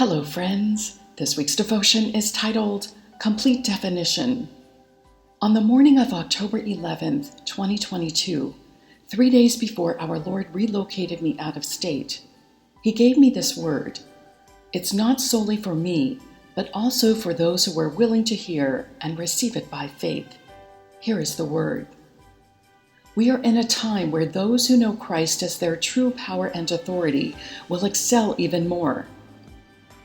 Hello, friends. This week's devotion is titled Complete Definition. On the morning of October 11th, 2022, 3 days before our Lord relocated me out of state, He gave me this word. It's not solely for me, but also for those who are willing to hear and receive it by faith. Here is the word. We are in a time where those who know Christ as their true power and authority will excel even more.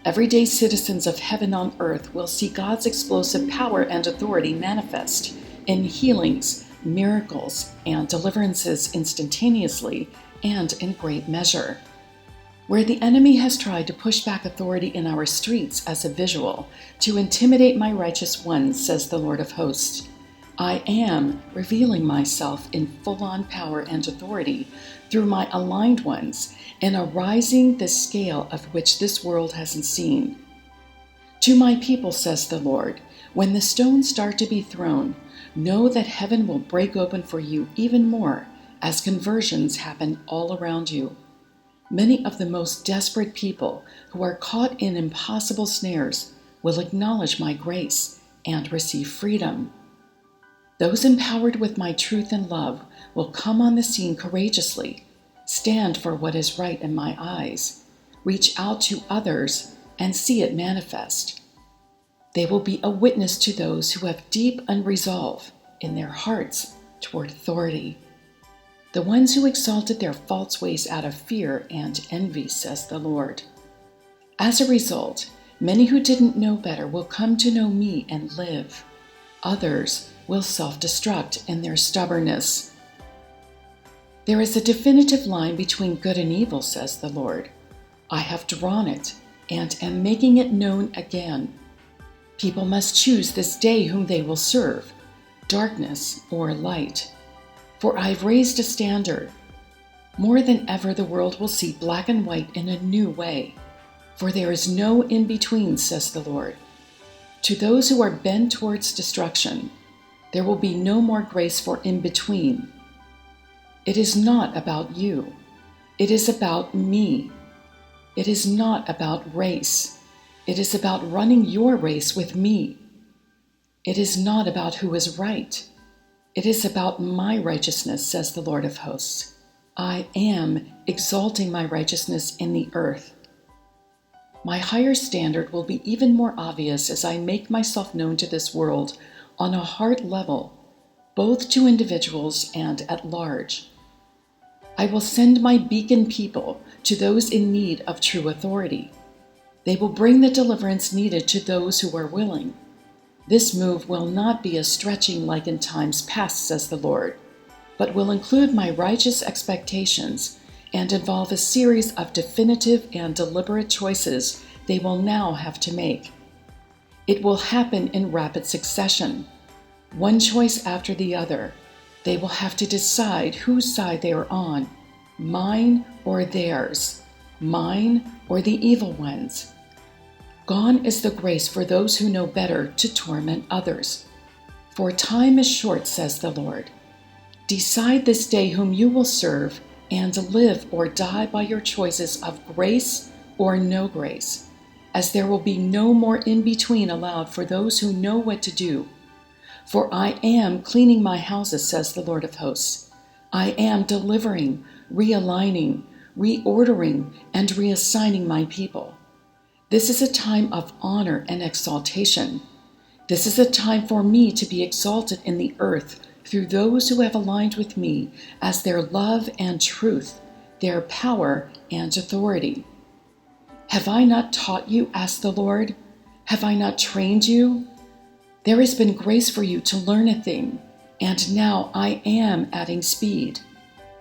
Everyday citizens of heaven on earth will see God's explosive power and authority manifest in healings, miracles, and deliverances instantaneously and in great measure. Where the enemy has tried to push back authority in our streets as a visual to intimidate my righteous ones, says the Lord of hosts, I am revealing myself in full-on power and authority through my aligned ones and arising the scale of which this world hasn't seen. To my people, says the Lord, when the stones start to be thrown, know that heaven will break open for you even more as conversions happen all around you. Many of the most desperate people who are caught in impossible snares will acknowledge my grace and receive freedom. Those empowered with my truth and love will come on the scene courageously, stand for what is right in my eyes, reach out to others, and see it manifest. They will be a witness to those who have deep unresolve in their hearts toward authority. The ones who exalted their false ways out of fear and envy, says the Lord. As a result, many who didn't know better will come to know me and live. Others will self-destruct in their stubbornness. There is a definitive line between good and evil, says the Lord. I have drawn it and am making it known again. People must choose this day whom they will serve, darkness or light. For I've raised a standard. More than ever, the world will see black and white in a new way. For there is no in-between, says the Lord. To those who are bent towards destruction, there will be no more grace for in-between. It is not about you. It is about me. It is not about race. It is about running your race with me. It is not about who is right. It is about my righteousness, says the Lord of hosts. I am exalting my righteousness in the earth. My higher standard will be even more obvious as I make myself known to this world on a heart level, both to individuals and at large. I will send my beacon people to those in need of true authority. They will bring the deliverance needed to those who are willing. This move will not be a stretching like in times past, says the Lord, but will include my righteous expectations and involve a series of definitive and deliberate choices they will now have to make. It will happen in rapid succession, one choice after the other. They will have to decide whose side they are on, mine or theirs, mine or the evil ones. Gone is the grace for those who know better to torment others. For time is short, says the Lord. Decide this day whom you will serve and live or die by your choices of grace or no grace, as there will be no more in-between allowed for those who know what to do. For I am cleaning my houses, says the Lord of hosts. I am delivering, realigning, reordering, and reassigning my people. This is a time of honor and exaltation. This is a time for me to be exalted in the earth through those who have aligned with me as their love and truth, their power and authority. Have I not taught you, asks the Lord? Have I not trained you? There has been grace for you to learn a thing, and now I am adding speed.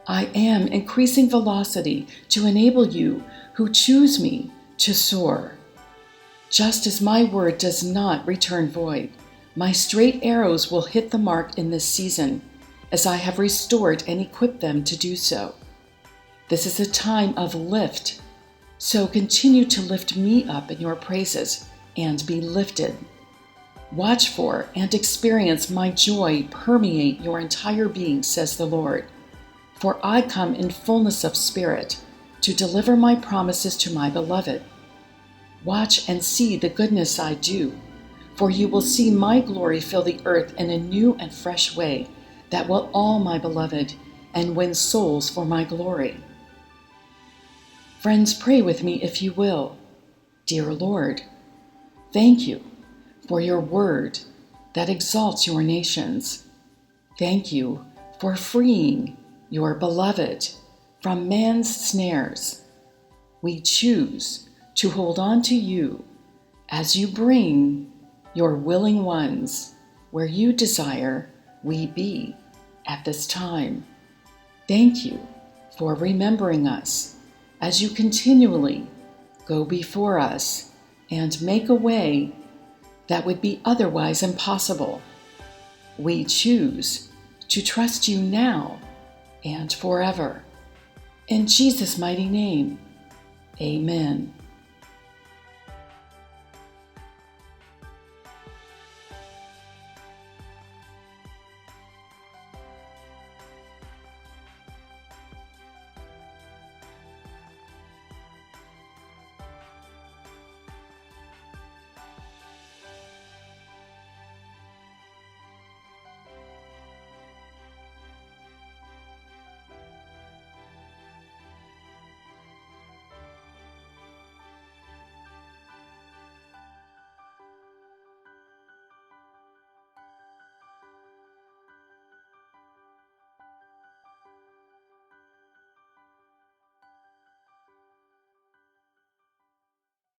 I am increasing velocity to enable you who choose me to soar. Just as my word does not return void, my straight arrows will hit the mark in this season, as I have restored and equipped them to do so. This is a time of lift, so continue to lift me up in your praises and be lifted. Watch for and experience my joy permeate your entire being, says the Lord. For I come in fullness of spirit to deliver my promises to my beloved. Watch and see the goodness I do, for you will see my glory fill the earth in a new and fresh way that will awe my beloved and win souls for my glory. Friends, pray with me if you will. Dear Lord, thank you for your word that exalts your nations. Thank you for freeing your beloved from man's snares. We choose to hold on to you as you bring your willing ones where you desire we be at this time. Thank you for remembering us as you continually go before us and make a way that would be otherwise impossible. We choose to trust you now and forever. In Jesus' mighty name, amen.